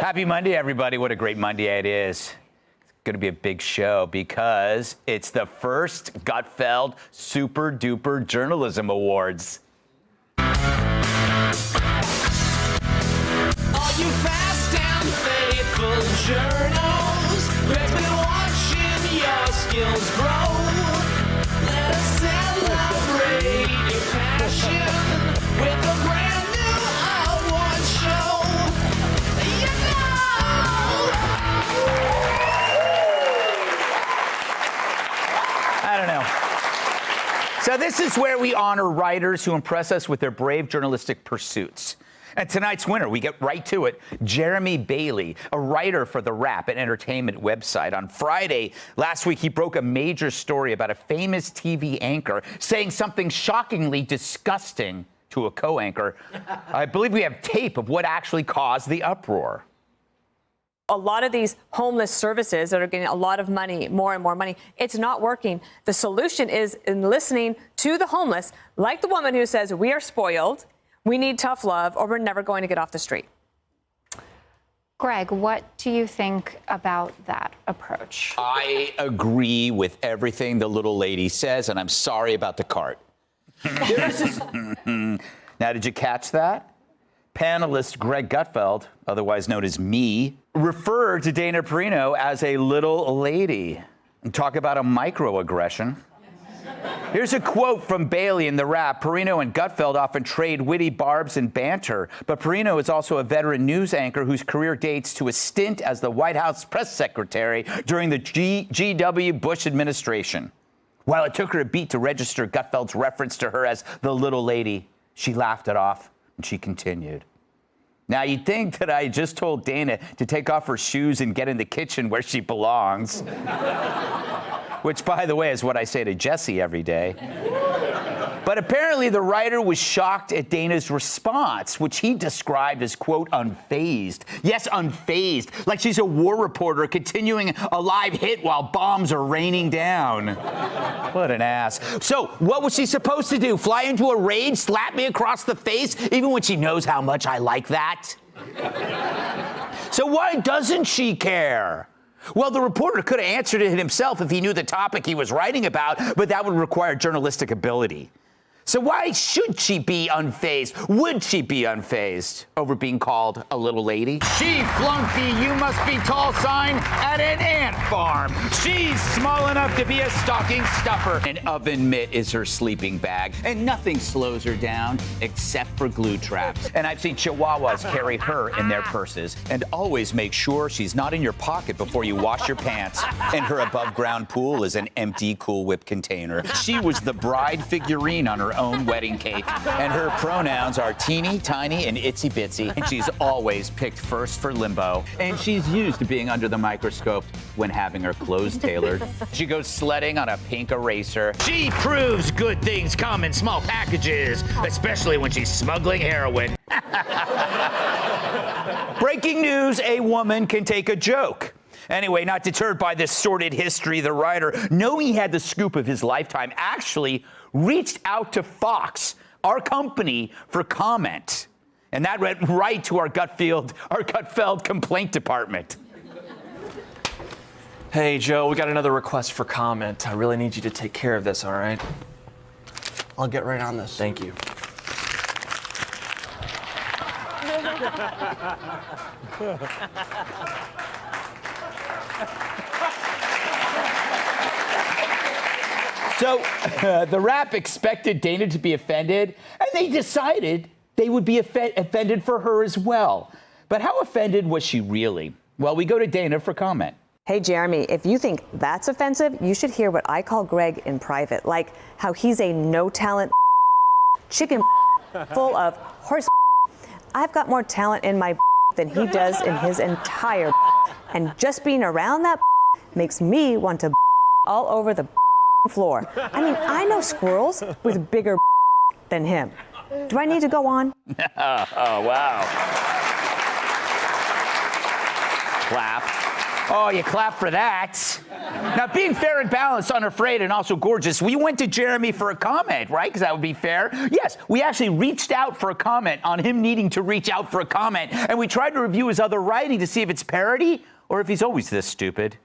Happy Monday, everybody. What a great Monday it is. It's going to be a big show because it's the first Gutfeld Super Duper Journalism Awards. All you fast and faithful journals, Greg's been watching your skills grow. Let us celebrate your passion with a brand new award show. You know. I don't know. So this is where we honor writers who impress us with their brave journalistic pursuits. And tonight's winner, we get right to it, Jeremy Bailey, a writer for the rap and entertainment website. On Friday last week, he broke a major story about a famous TV anchor saying something shockingly disgusting to a co-anchor. I believe we have tape of what actually caused the uproar. A lot of these homeless services that are getting a lot of money, more and more money, it's not working. The solution is in listening to the homeless, like the woman who says, we are spoiled, we need tough love, or we're never going to get off the street. Greg, what do you think about that approach? I agree with everything the little lady says, and I'm sorry about the cart. Now, did you catch that? Panelist Greg Gutfeld, otherwise known as me, referred to Dana Perino as a little lady. And talk about a microaggression. Here's a quote from Bailey in the rap. Perino and Gutfeld often trade witty barbs and banter, but Perino is also a veteran news anchor whose career dates to a stint as the White House press secretary during the G.W. Bush administration. While it took her a beat to register Gutfeld's reference to her as the little lady, she laughed it off and she continued. Now, you'd think that I just told Dana to take off her shoes and get in the kitchen where she belongs. Which, by the way, is what I say to Jesse every day. But apparently the writer was shocked at Dana's response, which he described as, quote, unfazed. Yes, unfazed, like she's a war reporter continuing a live hit while bombs are raining down. What an ass. So what was she supposed to do? Fly into a rage, slap me across the face, even when she knows how much I like that? So why doesn't she care? Well, the reporter could have answered it himself if he knew the topic he was writing about, but that would require journalistic ability. So why should she be unfazed? Would she be unfazed over being called a little lady? She flunky, you must be tall sign at an ant farm. She's small enough to be a stocking stuffer. An oven mitt is her sleeping bag, and nothing slows her down except for glue traps. And I've seen Chihuahuas carry her in their purses, and always make sure she's not in your pocket before you wash your pants. And her above-ground pool is an empty Cool Whip container. She was the bride figurine on her own wedding cake, and her pronouns are teeny, tiny, and itsy bitsy, and she's always picked first for limbo, and she's used to being under the microscope when having her clothes tailored. She goes sledding on a pink eraser. She proves good things come in small packages, especially when she's smuggling heroin. Breaking news, a woman can take a joke. Anyway, not deterred by this sordid history, the writer, knowing he had the scoop of his lifetime, actually reached out to Fox, our company, for comment. And that went right to our Gutfeld complaint department. Hey, Joe, we got another request for comment. I really need you to take care of this, all right? I'll get right on this. Thank you. So the rap expected Dana to be offended, and they decided they would be offended for her as well. But how offended was she really? Well, we go to Dana for comment. Hey, Jeremy, if you think that's offensive, you should hear what I call Greg in private, like how he's a no-talent chicken full of horse. I've got more talent in my than he does in his entire and just being around that makes me want to all over the floor. I mean, I know squirrels with bigger than him. Do I need to go on? Oh, wow. Clap. Oh, you clap for that. Now, being fair and balanced, unafraid, and also gorgeous, we went to Jeremy for a comment, right? Because that would be fair. Yes, we actually reached out for a comment on him needing to reach out for a comment, and we tried to review his other writing to see if it's parody or if he's always this stupid.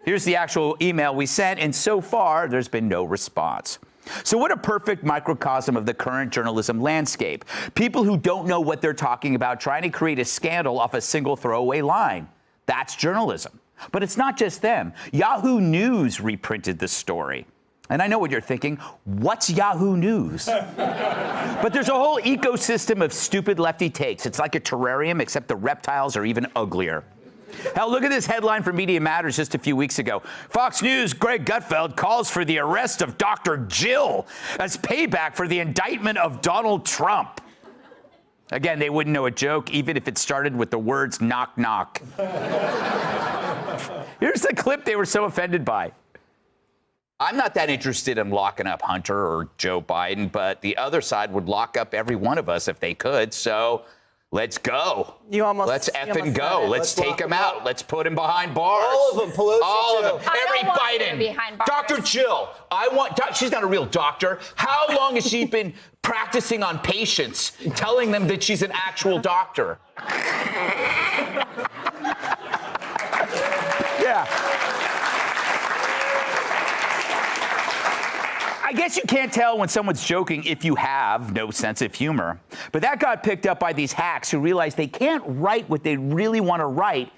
Here's the actual email we sent, and so far, there's been no response. So what a perfect microcosm of the current journalism landscape. People who don't know what they're talking about trying to create a scandal off a single throwaway line. That's journalism. But it's not just them. Yahoo News reprinted this story. And I know what you're thinking. What's Yahoo News? But there's a whole ecosystem of stupid lefty takes. It's like a terrarium, except the reptiles are even uglier. Hell, look at this headline from Media Matters just a few weeks ago. Fox News' Greg Gutfeld calls for the arrest of Dr. Jill as payback for the indictment of Donald Trump. Again, they wouldn't know a joke, even if it started with the words knock, knock. Here's the clip they were so offended by. I'm not that interested in locking up Hunter or Joe Biden, but the other side would lock up every one of us if they could, so let's go. Let's effing go. Let's take him out. Let's put him behind bars. All of them, Pelosi. All of them. I Every don't want Biden. him behind bars. Dr. Jill. She's not a real doctor. How long has she been practicing on patients, telling them that she's an actual doctor? Yeah. I guess you can't tell when someone's joking if you have no sense of humor. But that got picked up by these hacks who realize they can't write what they really want to write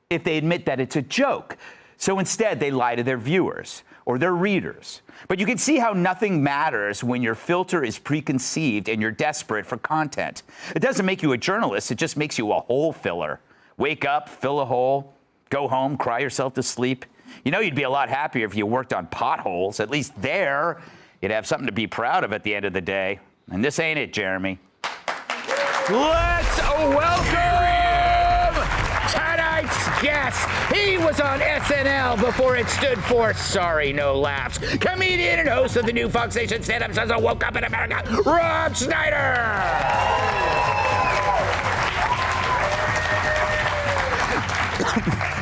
if they admit that it's a joke. So instead, they lie to their viewers or their readers. But you can see how nothing matters when your filter is preconceived and you're desperate for content. It doesn't make you a journalist. It just makes you a hole filler. Wake up, fill a hole, go home, cry yourself to sleep. You know, you'd be a lot happier if you worked on potholes. At least there, you'd have something to be proud of at the end of the day. And this ain't it, Jeremy. Let's welcome tonight's guest. He was on SNL before it stood for Sorry No Laughs. Comedian and host of the new Fox Nation stand-up show Woke Up in America, Rob Schneider.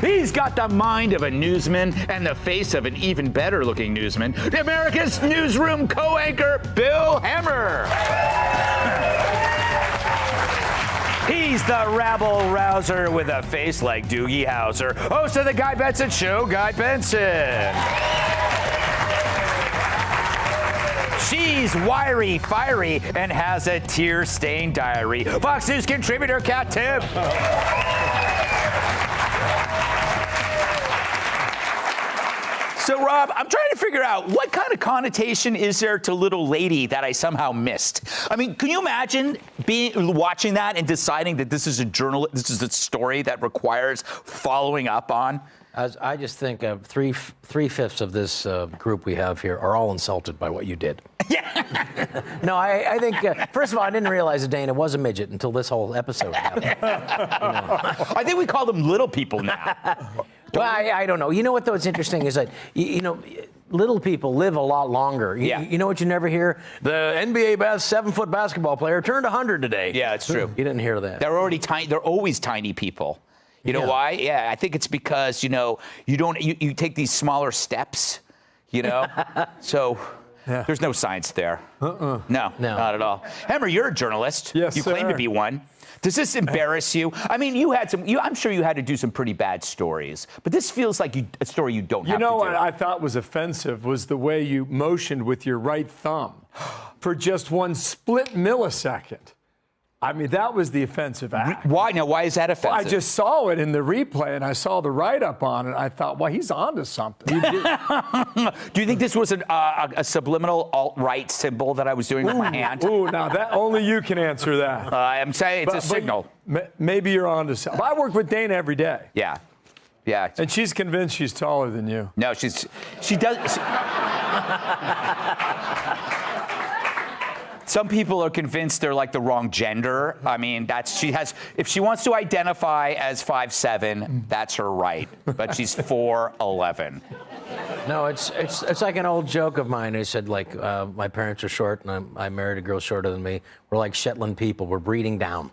He's got the mind of a newsman and the face of an even better-looking newsman, America's newsroom co-anchor, Bill Hemmer. He's the rabble-rouser with a face like Doogie Howser, host of the Guy Benson Show, Guy Benson. She's wiry, fiery, and has a tear-stained diary. Fox News contributor, Kat Timm. So, Rob, I'm trying to figure out what kind of connotation is there to little lady that I somehow missed? I mean, can you imagine watching that and deciding that this is a story that requires following up on? I just think three-fifths of this group we have here are all insulted by what you did. Yeah. No, I think, first of all, I didn't realize that Dana was a midget until this whole episode happened. I think we call them little people now. Well, I don't know. You know what, though? What's interesting is that, little people live a lot longer. You know what you never hear? The NBA 7-foot basketball player turned 100 today. Yeah, it's true. You didn't hear that. They're already tiny. They're always tiny people. You know why? Yeah, I think it's because, you take these smaller steps, so there's no science there. No, not at all. Hemmer, you're a journalist. Yes, you claim to be one. Does this embarrass you? I mean, I'm sure you had to do some pretty bad stories, but this feels like a story you don't have to do. You know what I thought was offensive was the way you motioned with your right thumb for just one split millisecond. I mean, that was the offensive act. Why? Now, why is that offensive? Well, I just saw it in the replay, and I saw the write-up on it. I thought, well, he's on to something. Do you think this was a subliminal alt-right symbol that I was doing with my hand? Ooh, now that only you can answer that. I'm saying it's a signal. Maybe you're on to something. I work with Dana every day. Yeah. Yeah. And she's convinced she's taller than you. No, she does. Some people are convinced they're like the wrong gender. I mean, if she wants to identify as 5'7", that's her right. But she's 4'11". No, it's like an old joke of mine. I said, like, my parents are short, and I married a girl shorter than me. We're like Shetland people. We're breeding down.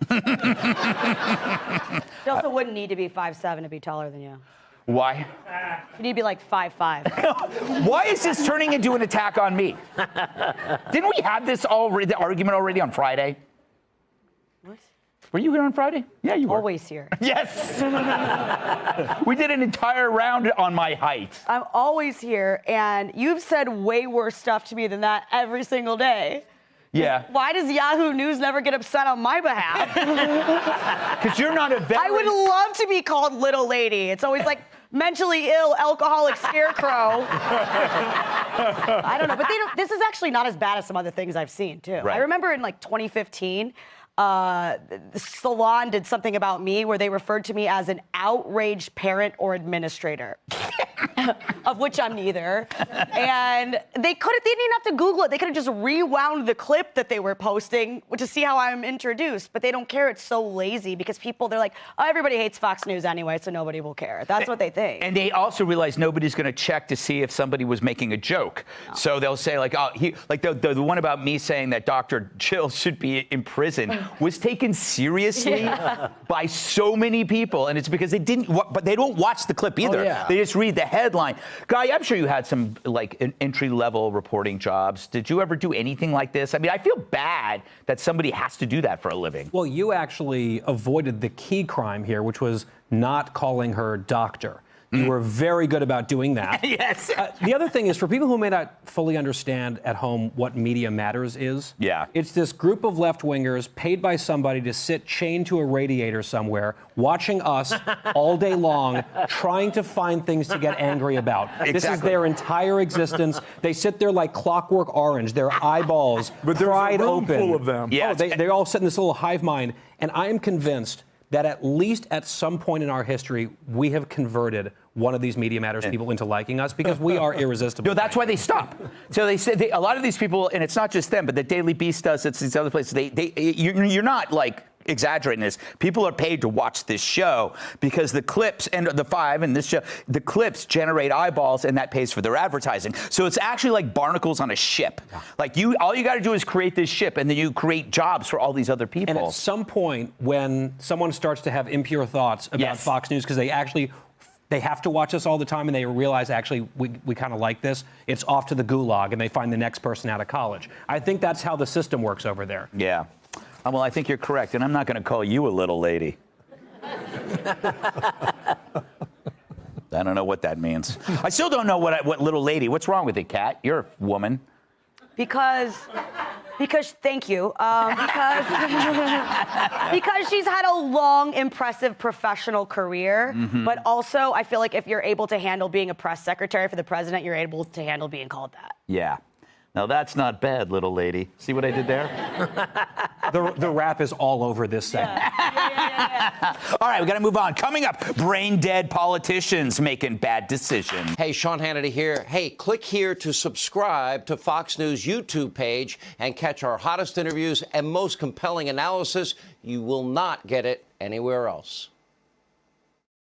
She also wouldn't need to be 5'7" to be taller than you. Why? You need to be like 5'5". Why is this turning into an attack on me? Didn't we have this the argument already on Friday? What? Were you here on Friday? Yeah, you were. Always here. Yes. We did an entire round on my height. I'm always here, and you've said way worse stuff to me than that every single day. Yeah. Why does Yahoo News never get upset on my behalf? Because you're not a veteran. I would love to be called little lady. It's always like mentally ill, alcoholic scarecrow. I don't know, but this is actually not as bad as some other things I've seen, too. Right. I remember in like 2015, Salon did something about me where they referred to me as an outraged parent or administrator, of which I'm neither. And they didn't even have to Google it. They could have just rewound the clip that they were posting to see how I'm introduced. But they don't care. It's so lazy because they're like, oh, everybody hates Fox News anyway, so nobody will care. That's what they think. And they also realize nobody's going to check to see if somebody was making a joke. No. So they'll say like, oh, the one about me saying that Dr. Jill should be in prison was taken seriously by so many people, and it's because they didn't. But they don't watch the clip either. Oh, yeah. They just read the headline. Guy, I'm sure you had some like entry-level reporting jobs. Did you ever do anything like this? I mean, I feel bad that somebody has to do that for a living. Well, you actually avoided the key crime here, which was not calling her doctor. You were very good about doing that. Yes. The other thing is, for people who may not fully understand at home what Media Matters is, it's this group of left-wingers paid by somebody to sit chained to a radiator somewhere, watching us all day long, trying to find things to get angry about. Exactly. This is their entire existence. They sit there like Clockwork Orange, their eyeballs pried open. Full of them. Yes. Oh, they all sit in this little hive mind, and I am convinced that at least at some point in our history, we have converted one of these Media Matters people into liking us because we are irresistible. No, that's why they stop. So they say a lot of these people, and it's not just them, but the Daily Beast does. It's these other places. You're not like exaggerating this. People are paid to watch this show because the clips and the Five and this show, the clips generate eyeballs, and that pays for their advertising. So it's actually like barnacles on a ship. Like all you got to do is create this ship, and then you create jobs for all these other people. And at some point, when someone starts to have impure thoughts about Fox News because they have to watch us all the time and they realize actually we kind of like this, it's off to the gulag and they find the next person out of college. I think that's how the system works over there. Yeah. Well, I think you're correct, and I'm not going to call you a little lady. I don't know what that means. I still don't know what little lady. What's wrong with it, Kat? You're a woman. Because thank you. Because she's had a long, impressive professional career. But also, I feel like if you're able to handle being a press secretary for the president, you're able to handle being called that. Yeah. Now, that's not bad, little lady. See what I did there? The rap is all over this segment. Yeah. All right, we got to move on. Coming up, brain-dead politicians making bad decisions. Hey, Sean Hannity here. Hey, click here to subscribe to Fox News YouTube page and catch our hottest interviews and most compelling analysis. You will not get it anywhere else.